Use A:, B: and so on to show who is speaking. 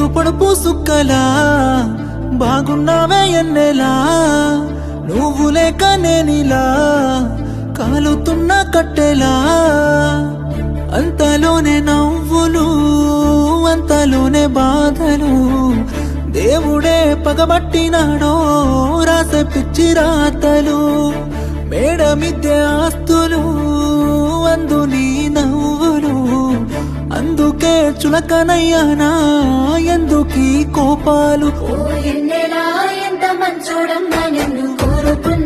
A: పొద్దు పొడుపు సుక్కలా బాగున్నావే ఎన్నెలా నువ్వు లేక నేనిలా కాలుతున్న కట్టెలా అంతలోనే నవ్వులు అంతలోనే బాధలు దేవుడే పగబట్టినాడో రాసే పిచ్చి రాతలు మేడ మిద్దె ఆస్తులు అందు నీ నవ్వులు అందుకే చులకనయ్యానా ఎందుకీ కోపాలు
B: ఓ ఎన్నెలా ఎంత మంచోడమ్మా నిన్ను కోరుకున్నా